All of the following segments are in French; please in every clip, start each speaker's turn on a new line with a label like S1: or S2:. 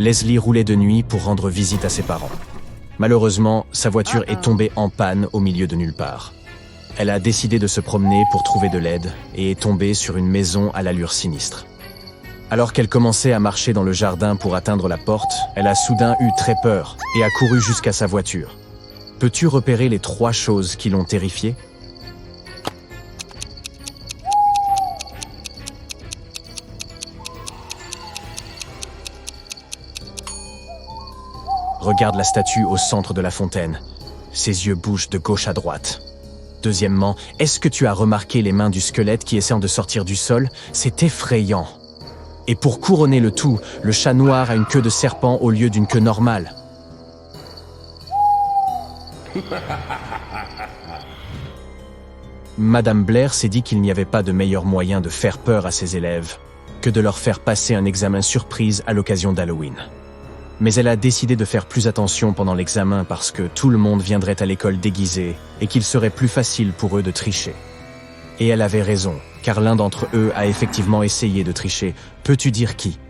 S1: Leslie roulait de nuit pour rendre visite à ses parents. Malheureusement, sa voiture est tombée en panne au milieu de nulle part. Elle a décidé de se promener pour trouver de l'aide et est tombée sur une maison à l'allure sinistre. Alors qu'elle commençait à marcher dans le jardin pour atteindre la porte, elle a soudain eu très peur et a couru jusqu'à sa voiture. Peux-tu repérer les 3 choses qui l'ont terrifiée? Regarde la statue au centre de la fontaine. Ses yeux bougent de gauche à droite. Deuxièmement, est-ce que tu as remarqué les mains du squelette qui essaient de sortir du sol? C'est effrayant. Et pour couronner le tout, le chat noir a une queue de serpent au lieu d'une queue normale. Madame Blair s'est dit qu'il n'y avait pas de meilleur moyen de faire peur à ses élèves que de leur faire passer un examen surprise à l'occasion d'Halloween. Mais elle a décidé de faire plus attention pendant l'examen parce que tout le monde viendrait à l'école déguisé et qu'il serait plus facile pour eux de tricher. Et elle avait raison, car l'un d'entre eux a effectivement essayé de tricher. Peux-tu dire qui?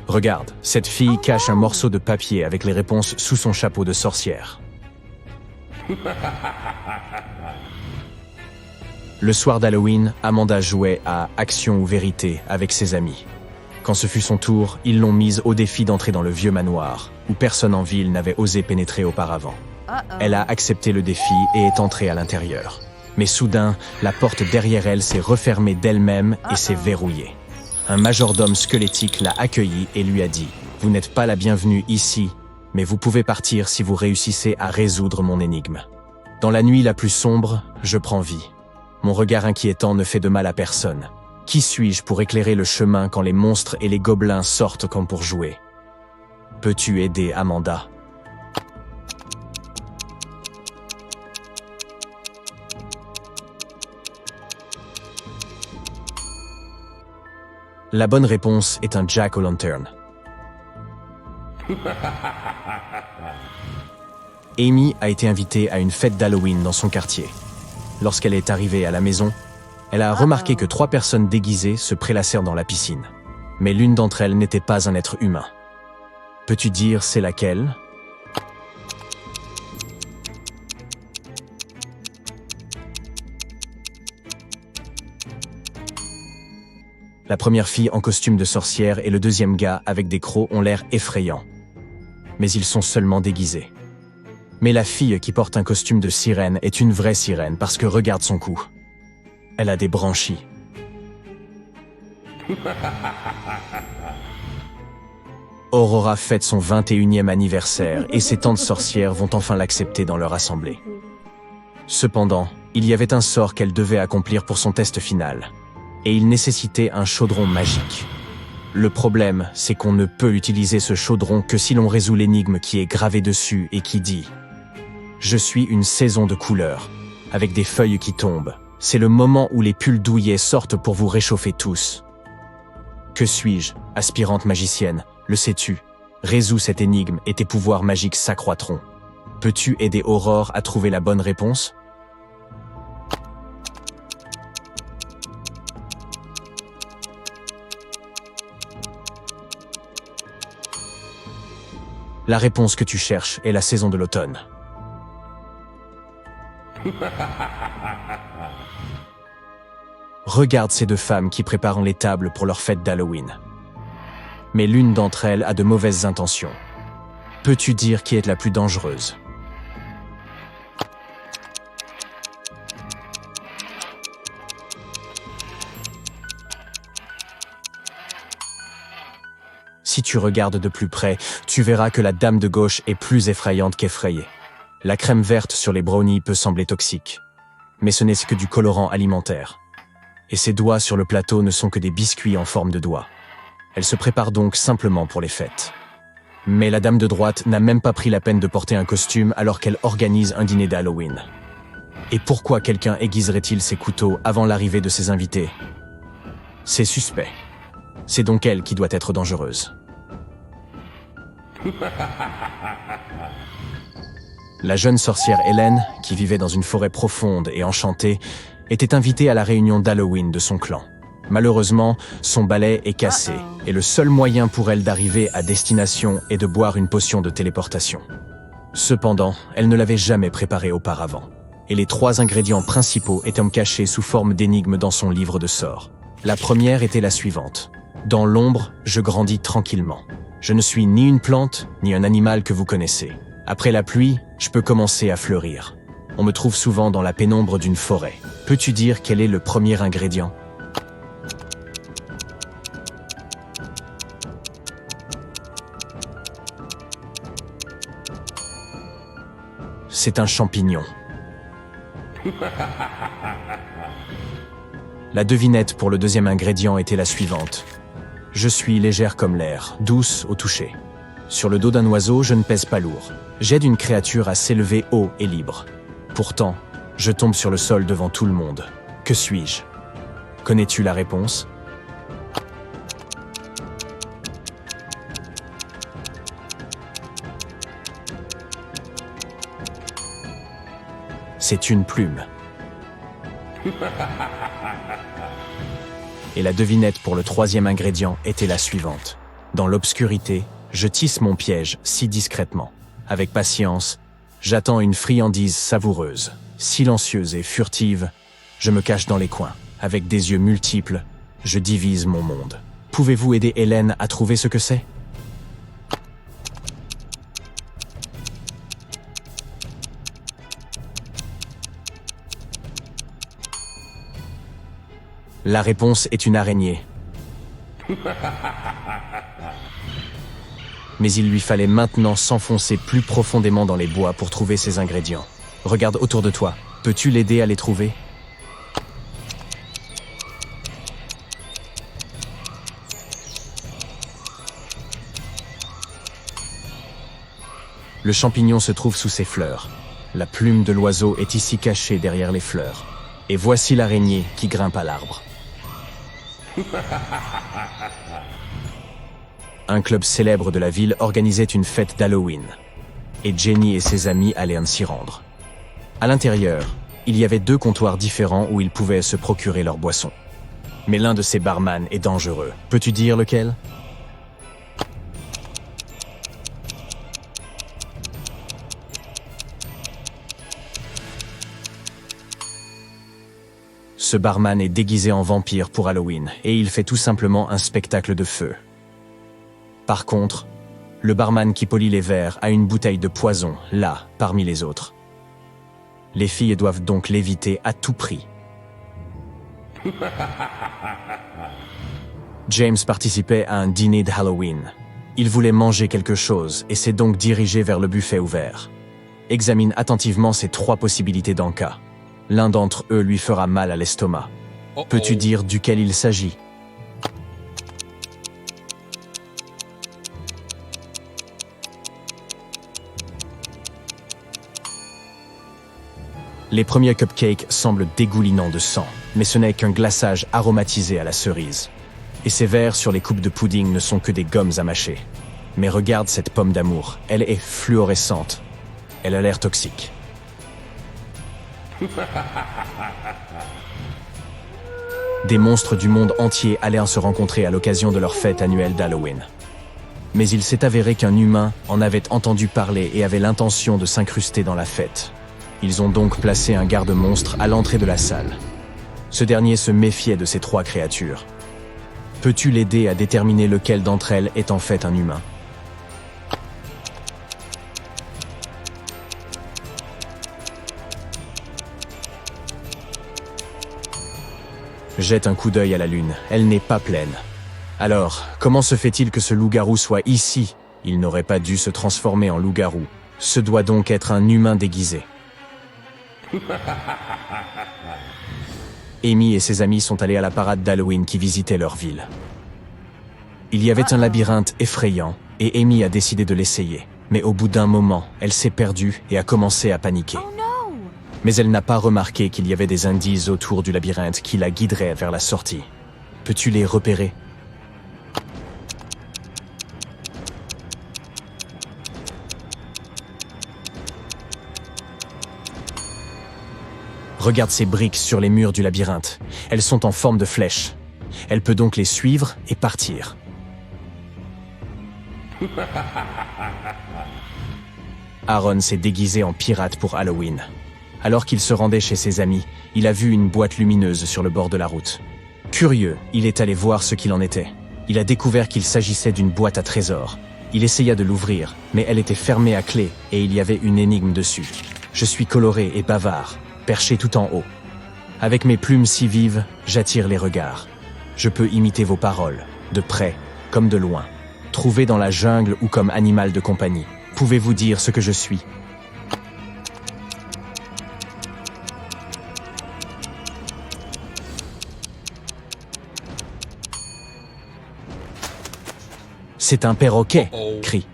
S1: Regarde, cette fille cache un morceau de papier avec les réponses sous son chapeau de sorcière. Le soir d'Halloween, Amanda jouait à Action ou Vérité avec ses amis. Quand ce fut son tour, ils l'ont mise au défi d'entrer dans le vieux manoir, où personne en ville n'avait osé pénétrer auparavant. Elle a accepté le défi et est entrée à l'intérieur. Mais soudain, la porte derrière elle s'est refermée d'elle-même et s'est verrouillée. Un majordome squelettique l'a accueillie et lui a dit « Vous n'êtes pas la bienvenue ici, mais vous pouvez partir si vous réussissez à résoudre mon énigme. Dans la nuit la plus sombre, je prends vie. Mon regard inquiétant ne fait de mal à personne. Qui suis-je pour éclairer le chemin quand les monstres et les gobelins sortent comme pour jouer? Peux-tu aider Amanda ?» La bonne réponse est un Jack-o'-lantern. Amy a été invitée à une fête d'Halloween dans son quartier. Lorsqu'elle est arrivée à la maison, elle a remarqué que 3 personnes déguisées se prélassèrent dans la piscine. Mais l'une d'entre elles n'était pas un être humain. Peux-tu dire c'est laquelle? La première fille en costume de sorcière et le deuxième gars avec des crocs ont l'air effrayants. Mais ils sont seulement déguisés. Mais la fille qui porte un costume de sirène est une vraie sirène parce que regarde son cou. Elle a des branchies. Aurora fête son 21e anniversaire et ses tantes sorcières vont enfin l'accepter dans leur assemblée. Cependant, il y avait un sort qu'elle devait accomplir pour son test final. Et il nécessitait un chaudron magique. Le problème, c'est qu'on ne peut utiliser ce chaudron que si l'on résout l'énigme qui est gravée dessus et qui dit « Je suis une saison de couleurs, avec des feuilles qui tombent. C'est le moment où les pulls douillets sortent pour vous réchauffer tous. » Que suis-je, aspirante magicienne? Le sais-tu? Résous cette énigme et tes pouvoirs magiques s'accroîtront. Peux-tu aider Aurore à trouver la bonne réponse? La réponse que tu cherches est la saison de l'automne. Regarde ces 2 femmes qui préparent les tables pour leur fête d'Halloween. Mais l'une d'entre elles a de mauvaises intentions. Peux-tu dire qui est la plus dangereuse? Si tu regardes de plus près, tu verras que la dame de gauche est plus effrayante qu'effrayée. La crème verte sur les brownies peut sembler toxique, mais ce n'est que du colorant alimentaire. Et ses doigts sur le plateau ne sont que des biscuits en forme de doigts. Elle se prépare donc simplement pour les fêtes. Mais la dame de droite n'a même pas pris la peine de porter un costume alors qu'elle organise un dîner d'Halloween. Et pourquoi quelqu'un aiguiserait-il ses couteaux avant l'arrivée de ses invités? C'est suspect. C'est donc elle qui doit être dangereuse. La jeune sorcière Hélène, qui vivait dans une forêt profonde et enchantée, était invitée à la réunion d'Halloween de son clan. Malheureusement, son balai est cassé, et le seul moyen pour elle d'arriver à destination est de boire une potion de téléportation. Cependant, elle ne l'avait jamais préparée auparavant, et les 3 ingrédients principaux étaient cachés sous forme d'énigmes dans son livre de sorts. La première était la suivante. Dans l'ombre, je grandis tranquillement. Je ne suis ni une plante, ni un animal que vous connaissez. Après la pluie, je peux commencer à fleurir. On me trouve souvent dans la pénombre d'une forêt. Peux-tu dire quel est le premier ingrédient ? C'est un champignon. La devinette pour le deuxième ingrédient était la suivante. Je suis légère comme l'air, douce au toucher. Sur le dos d'un oiseau, je ne pèse pas lourd. J'aide une créature à s'élever haut et libre. Pourtant, je tombe sur le sol devant tout le monde. Que suis-je ? Connais-tu la réponse ? C'est une plume. Et la devinette pour le troisième ingrédient était la suivante. Dans l'obscurité, je tisse mon piège si discrètement. Avec patience, j'attends une friandise savoureuse, silencieuse et furtive. Je me cache dans les coins. Avec des yeux multiples, je divise mon monde. Pouvez-vous aider Hélène à trouver ce que c'est ? La réponse est une araignée. Mais il lui fallait maintenant s'enfoncer plus profondément dans les bois pour trouver ces ingrédients. Regarde autour de toi. Peux-tu l'aider à les trouver ? Le champignon se trouve sous ses fleurs. La plume de l'oiseau est ici cachée derrière les fleurs. Et voici l'araignée qui grimpe à l'arbre. Un club célèbre de la ville organisait une fête d'Halloween. Et Jenny et ses amis allaient s'y rendre. À l'intérieur, il y avait 2 comptoirs différents où ils pouvaient se procurer leurs boissons. Mais l'un de ces barman est dangereux. Peux-tu dire lequel ? Ce barman est déguisé en vampire pour Halloween et il fait tout simplement un spectacle de feu. Par contre, le barman qui polit les verres a une bouteille de poison, là, parmi les autres. Les filles doivent donc l'éviter à tout prix. James participait à un dîner de Halloween. Il voulait manger quelque chose et s'est donc dirigé vers le buffet ouvert. Examine attentivement ces 3 possibilités d'en-cas. L'un d'entre eux lui fera mal à l'estomac. Peux-tu dire duquel il s'agit ? Les premiers cupcakes semblent dégoulinants de sang, mais ce n'est qu'un glaçage aromatisé à la cerise. Et ces verres sur les coupes de pudding ne sont que des gommes à mâcher. Mais regarde cette pomme d'amour, elle est fluorescente. Elle a l'air toxique. Des monstres du monde entier allaient se rencontrer à l'occasion de leur fête annuelle d'Halloween. Mais il s'est avéré qu'un humain en avait entendu parler et avait l'intention de s'incruster dans la fête. Ils ont donc placé un garde-monstre à l'entrée de la salle. Ce dernier se méfiait de ces 3 créatures. Peux-tu l'aider à déterminer lequel d'entre elles est en fait un humain ? Jette un coup d'œil à la lune, elle n'est pas pleine. Alors, comment se fait-il que ce loup-garou soit ici ? Il n'aurait pas dû se transformer en loup-garou. Ce doit donc être un humain déguisé. Amy et ses amis sont allés à la parade d'Halloween qui visitait leur ville. Il y avait un labyrinthe effrayant et Amy a décidé de l'essayer. Mais au bout d'un moment, elle s'est perdue et a commencé à paniquer. Mais elle n'a pas remarqué qu'il y avait des indices autour du labyrinthe qui la guideraient vers la sortie. Peux-tu les repérer ? Regarde ces briques sur les murs du labyrinthe. Elles sont en forme de flèches. Elle peut donc les suivre et partir. Aaron s'est déguisé en pirate pour Halloween. Alors qu'il se rendait chez ses amis, il a vu une boîte lumineuse sur le bord de la route. Curieux, il est allé voir ce qu'il en était. Il a découvert qu'il s'agissait d'une boîte à trésors. Il essaya de l'ouvrir, mais elle était fermée à clé et il y avait une énigme dessus. Je suis coloré et bavard, perché tout en haut. Avec mes plumes si vives, j'attire les regards. Je peux imiter vos paroles, de près comme de loin. Trouvé dans la jungle ou comme animal de compagnie. Pouvez-vous dire ce que je suis ? C'est un perroquet, crie